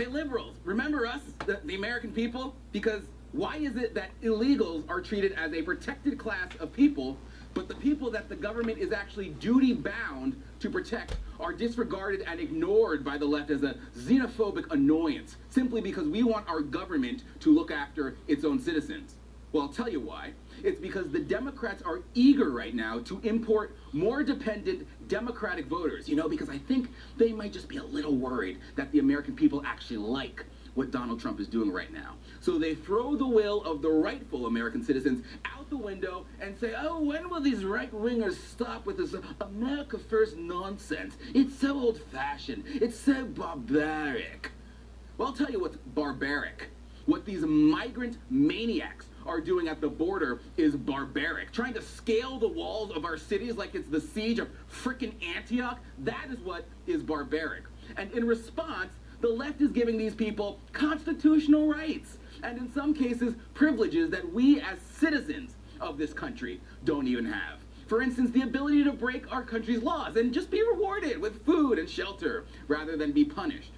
Hey, liberals, remember us, the American people? Because why is it that illegals are treated as a protected class of people, but the people that the government is actually duty-bound to protect are disregarded and ignored by the left as a xenophobic annoyance, simply because we want our government to look after its own citizens? Well, I'll tell you why. It's because the Democrats are eager right now to import more dependent Democratic voters, because I think they might just be a little worried that the American people actually like what Donald Trump is doing right now. So they throw the will of the rightful American citizens out the window and say, oh, when will these right-wingers stop with this America First nonsense? It's so old-fashioned. It's so barbaric. Well, I'll tell you what's barbaric. What these migrant maniacs are doing at the border is barbaric. Trying to scale the walls of our cities like it's the siege of frickin' Antioch, that is what is barbaric. And in response, the left is giving these people constitutional rights, and in some cases, privileges that we as citizens of this country don't even have. For instance, the ability to break our country's laws and just be rewarded with food and shelter rather than be punished.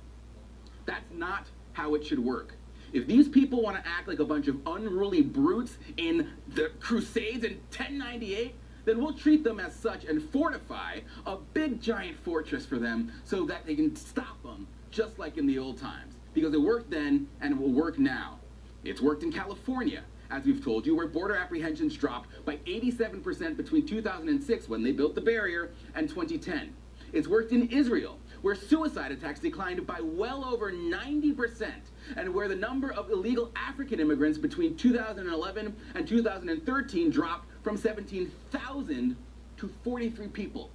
That's not how it should work. If these people want to act like a bunch of unruly brutes in the Crusades in 1098, then we'll treat them as such and fortify a big giant fortress for them so that they can stop them, just like in the old times. Because it worked then, and it will work now. It's worked in California, as we've told you, where border apprehensions dropped by 87% between 2006, when they built the barrier, and 2010. It's worked in Israel, where suicide attacks declined by well over 90%, and where the number of illegal African immigrants between 2011 and 2013 dropped from 17,000 to 43 people.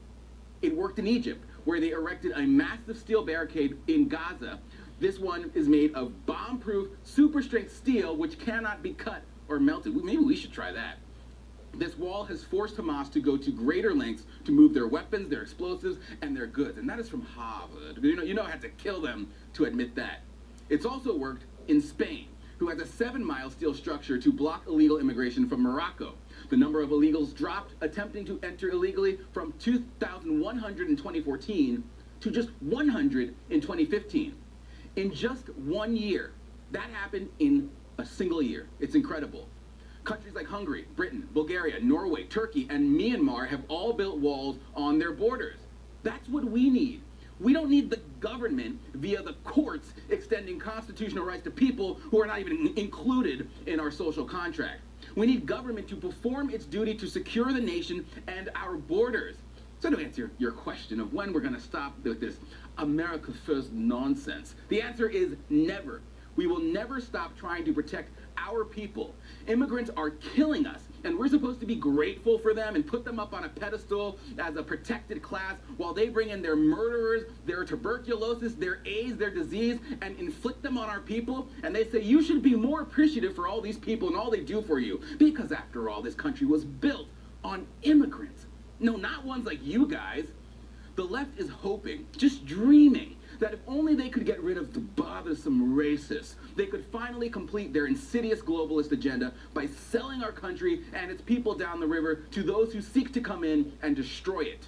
It worked in Egypt, where they erected a massive steel barricade in Gaza. This one is made of bomb-proof, super-strength steel, which cannot be cut or melted. Maybe we should try that. This wall has forced Hamas to go to greater lengths to move their weapons, their explosives, and their goods. And that is from Harvard. You know I had to kill them to admit that. It's also worked in Spain, who has a 7-mile steel structure to block illegal immigration from Morocco. The number of illegals dropped attempting to enter illegally from 2,100 in 2014 to just 100 in 2015. In just 1 year. That happened in a single year. It's incredible. Countries like Hungary, Britain, Bulgaria, Norway, Turkey, and Myanmar have all built walls on their borders. That's what we need. We don't need the government via the courts extending constitutional rights to people who are not even included in our social contract. We need government to perform its duty to secure the nation and our borders. So to answer your question of when we're going to stop with this America First nonsense, the answer is never. We will never stop trying to protect our people. Immigrants are killing us, and we're supposed to be grateful for them and put them up on a pedestal as a protected class while they bring in their murderers, their tuberculosis, their AIDS, their disease, and inflict them on our people. And they say you should be more appreciative for all these people and all they do for you, because after all, this country was built on immigrants. No, not ones like you guys. The left is hoping, just dreaming, that if only they could get rid of the bothersome racists, they could finally complete their insidious globalist agenda by selling our country and its people down the river to those who seek to come in and destroy it.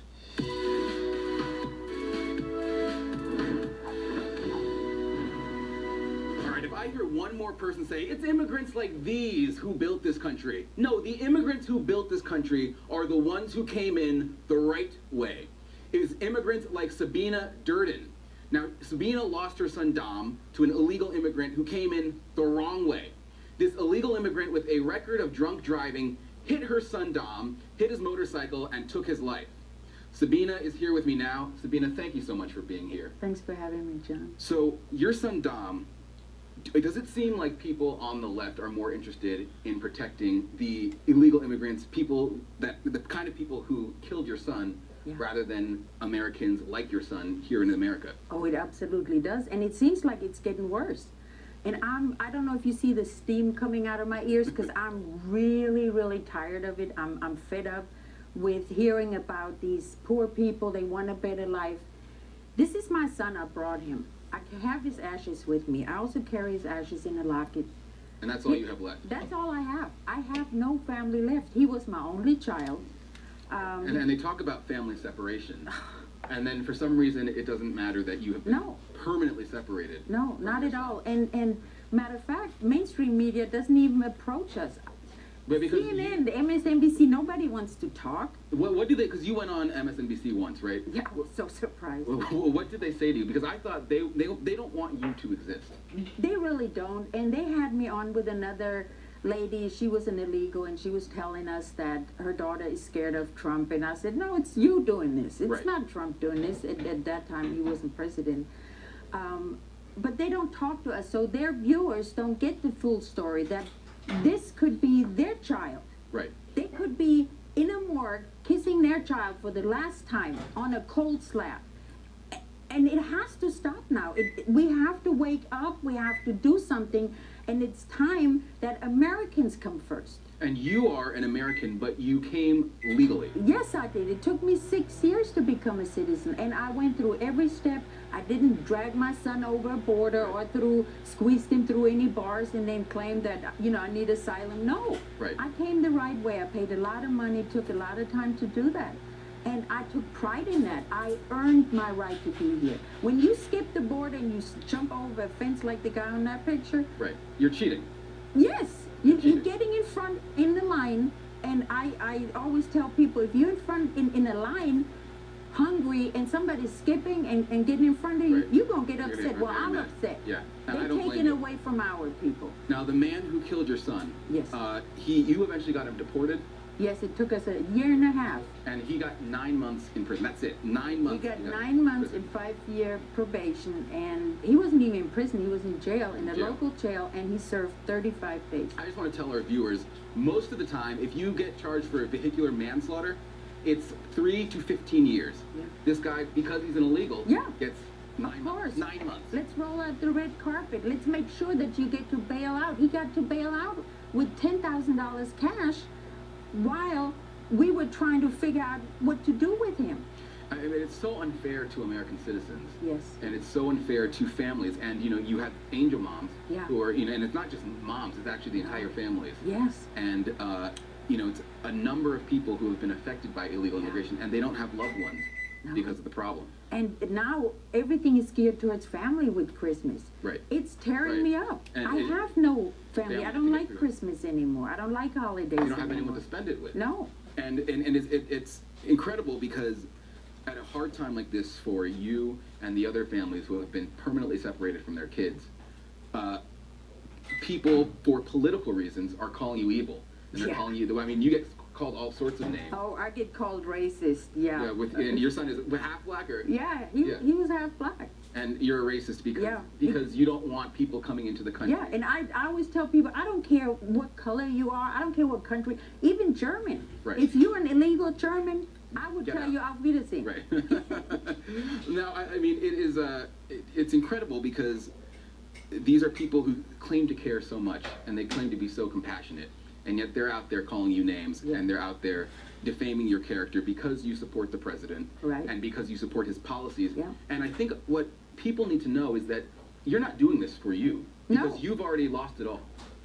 All right, if I hear one more person say, it's immigrants like these who built this country. No, the immigrants who built this country are the ones who came in the right way. It is immigrants like Sabina Durden. Now, Sabina lost her son Dom to an illegal immigrant who came in the wrong way. This illegal immigrant with a record of drunk driving hit her son Dom, hit his motorcycle, and took his life. Sabina is here with me now. Sabina, thank you so much for being here. Thanks for having me, John. So, your son Dom, does it seem like people on the left are more interested in protecting the illegal immigrants, the kind of people who killed your son, rather than Americans like your son here in America? Oh, it absolutely does. And it seems like it's getting worse. And I don't know if you see the steam coming out of my ears, because I'm really, really tired of it. I'm fed up with hearing about these poor people. They want a better life. This is my son. I brought him. I have his ashes with me. I also carry his ashes in a locket. And that's all you have left? That's all I have. I have no family left. He was my only child. And they talk about family separation. And then for some reason, it doesn't matter that you have been No. permanently separated. No, from not your at son. all. And matter of fact, mainstream media doesn't even approach us. But because CNN, the MSNBC, nobody wants to talk. what do they? Because you went on MSNBC once, right? Yeah, I was so surprised. What did they say to you? Because I thought they don't want you to exist. They really don't. And they had me on with another lady. She was an illegal, and she was telling us that her daughter is scared of Trump. And I said, no, it's you doing this. It's Right. not Trump doing this. At that time, he wasn't president. But they don't talk to us, so their viewers don't get the full story that this could be their child. Right. They could be in a morgue kissing their child for the last time on a cold slab. And it has to stop now. We have to wake up. We have to do something. And it's time that Americans come first. And you are an American, but you came legally. Yes, I did. It took me 6 years to become a citizen. And I went through every step. I didn't drag my son over a border or squeezed him through any bars and then claim that, I need asylum. No. Right. I came the right way. I paid a lot of money, took a lot of time to do that. And I took pride in that. I earned my right to be here. When you skip the border and you jump over a fence like the guy on that picture, Right. You're cheating. yes, you're getting in front in the line. And I always tell people, if you're in front in a line, hungry, and somebody's skipping and getting in front of you, Right. you're going to get You're upset. gonna- Well, you're I'm mad. upset. Yeah. And I They're don't blame taking you. away from our people. Now, the man who killed your son, Yes. you eventually got him deported, Yes, it took us a year and a half. and he got 9 months in prison. That's it. 9 months. He got in 9 months prison. and 5-year probation, and he wasn't even in prison. He was in jail, in a Jail. local jail, and he served 35 days. I just want to tell our viewers, most of the time, if you get charged for vehicular manslaughter, it's 3 to 15 years. Yeah. This guy, because he's an illegal, Yeah. gets 9 Of months. course. 9 months. Let's roll out the red carpet. Let's make sure that you get to bail out. He got to bail out with $10,000 cash while we were trying to figure out what to do with him. I mean, it's so unfair to American citizens. Yes. And it's so unfair to families. And, you have angel moms Yeah. who are, and it's not just moms, it's actually the entire families. Yes. And, it's a number of people who have been affected by illegal Yeah. immigration, and they don't have loved ones No. because of the problem. And now everything is geared towards family with Christmas. Right. It's tearing Right. me up. And I it- have no family. Family I to don't get like through. Christmas anymore. I don't like holidays You don't have anymore. anyone to spend it with. No. And it's incredible because at a hard time like this for you and the other families who have been permanently separated from their kids, people for political reasons are calling you evil. And they're Yeah. calling you, I mean, you get called all sorts of names. Oh, I get called racist. Yeah. Yeah, and your son is half black, or Yeah, Yeah. he was half black. and you're a racist because Yeah. you don't want people coming into the country. Yeah, and I always tell people, I don't care what color you are, I don't care what country, even German. Right. If you're an illegal German, I would Get tell out. you Auf Wiedersehen. Right. Now, I mean, it's incredible because these are people who claim to care so much and they claim to be so compassionate, and yet they're out there calling you names Yeah. and they're out there defaming your character because you support the president Right. and because you support his policies. Yeah. And I think what people need to know is that you're not doing this for you because No. you've already lost it all.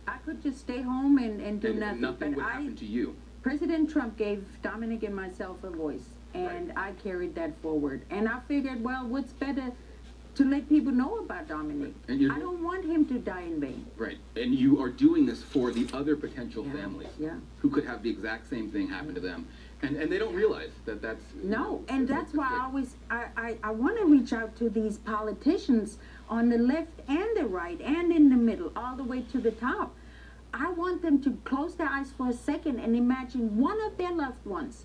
I could just stay home and do And nothing, nothing but would happen to you. President Trump gave Dominic and myself a voice, and I carried that forward. And I figured, well, what's better to let people know about Dominic? And you're- I don't want him to die in vain. Right. And you are doing this for the other potential Yeah. families Yeah. who could have the exact same thing happen to them. And they don't realize that that's... No, and that's why I mistake. always, I want to reach out to these politicians on the left and the right and in the middle, all the way to the top. I want them to close their eyes for a second and imagine one of their loved ones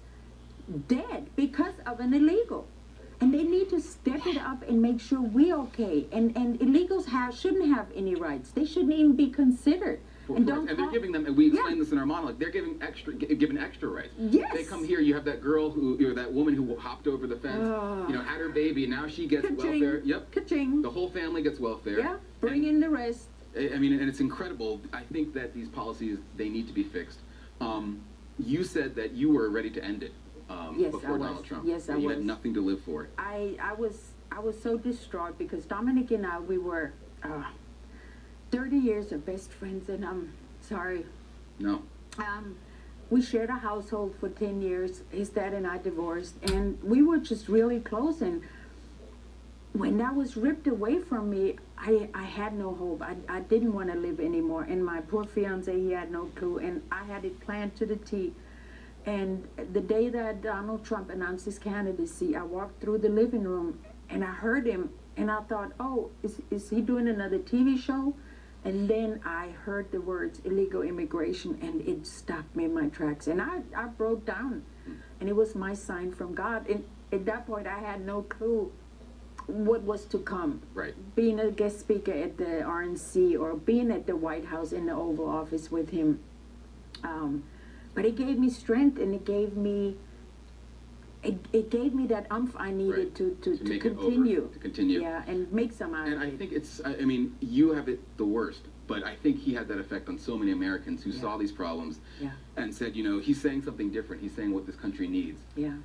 dead because of an illegal. And they need to step it up and make sure we're okay. And illegals shouldn't have any rights. They shouldn't even be considered. And don't they're call- giving them, and we explained Yeah. this in our monologue, they're given extra rights. Yes. They come here, you have that girl that woman who hopped over the fence, Ah. had her baby, and now she gets Ka-ching. welfare. Yep. Ka-ching. The whole family gets welfare. Yeah, bring And- in the rest. I mean, and it's incredible. I think that these policies, they need to be fixed. You said that you were ready to end it Yes, before I was. Donald Trump. Yes, that I you was. had nothing to live for. I was so distraught because Dominic and I, we were 30 years of best friends, and I'm sorry. No. we shared a household for 10 years. His dad and I divorced, and we were just really close. And when that was ripped away from me, I had no hope. I didn't want to live anymore. And my poor fiance, he had no clue. And I had it planned to the T. And the day that Donald Trump announced his candidacy, I walked through the living room and I heard him. And I thought, oh, is he doing another TV show? And then I heard the words illegal immigration, and it stopped me in my tracks. And I broke down. And it was my sign from God. And at that point, I had no clue what was to come. Right. Being a guest speaker at the RNC or being at the White House in the Oval Office with him. But it gave me strength, and it gave me that umph I needed to continue. To continue. Yeah, and make some out of it. And I think it's, I mean, you have it the worst, but I think he had that effect on so many Americans who saw these problems and said, you know, he's saying something different. He's saying what this country needs. Yeah.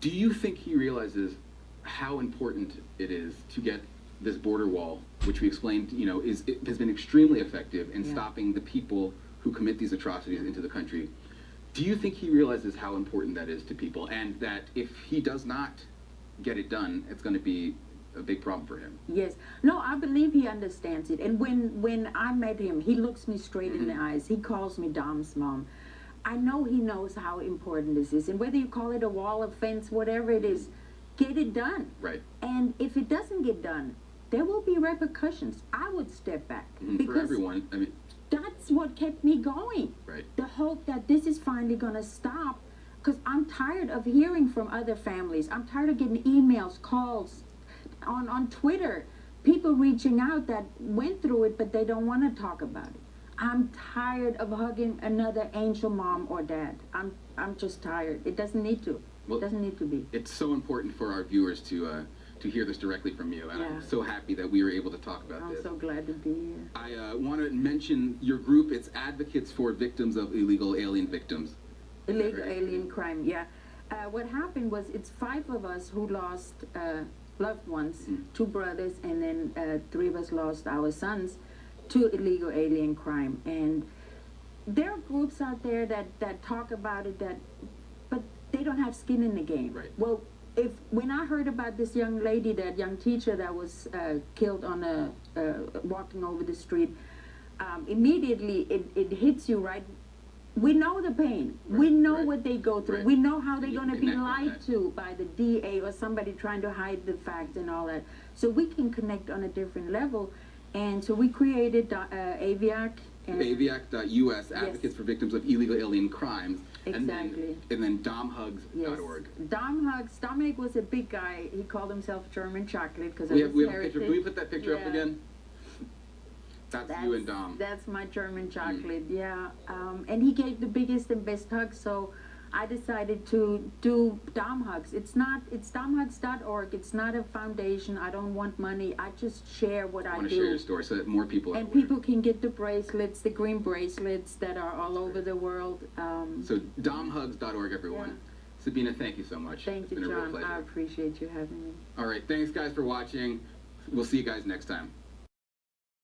Do you think he realizes how important it is to get this border wall, which we explained, you know, has been extremely effective in stopping the people who commit these atrocities into the country? Do you think he realizes how important that is to people, and that if he does not get it done, it's going to be a big problem for him? Yes. No, I believe he understands it. And when I met him, he looks me straight in the eyes. He calls me Dom's mom. I know he knows how important this is. And whether you call it a wall, a fence, whatever it is, get it done. Right. And if it doesn't get done, there will be repercussions. I would step back. For everyone. I mean, that's what kept me going. Right. The hope that this is finally going to stop, because I'm tired of hearing from other families. I'm tired of getting emails, calls, on Twitter, people reaching out that went through it, but they don't want to talk about it. I'm tired of hugging another angel mom or dad. I'm just tired. It doesn't need to. Well, it doesn't need to be. It's so important for our viewers to hear this directly from you, and I'm so happy that we were able to talk about this. I'm so glad to be here. I want to mention your group. It's Advocates for Victims of Illegal Alien Victims. Illegal alien crime, yeah. What happened was, it's 5 of us who lost loved ones, 2 brothers, and then 3 of us lost our sons to illegal alien crime. And there are groups out there that talk about it, but they don't have skin in the game. Right. Well, when I heard about this young lady, that young teacher that was killed on walking over the street, immediately it hits you right. We know the pain. Right, we know what they go through. Right. We know how they're going to be Connect on lied that. to by the DA or somebody trying to hide the facts and all that. So we can connect on a different level. And so we created AVIAC. AVIAC.us, Advocates for Victims of Illegal Alien Crimes. Exactly. And then domhugs.org. Yes. Dom Hugs. Dominic was a big guy. He called himself German Chocolate because We have a picture. Can we put that picture up Yeah. again? That's you and Dom. That's my German chocolate, yeah. And he gave the biggest and best hugs, so I decided to do Dom Hugs. It's domhugs.org. It's not a foundation. I don't want money. I just share what I do. Want to share your story so that more people are And aware. people can get the bracelets, the green bracelets that are all over the world. So domhugs.org, everyone. Yeah. Sabina, thank you so much. Thank It's you, been a real John. pleasure. I appreciate you having me. All right, thanks guys for watching. We'll see you guys next time.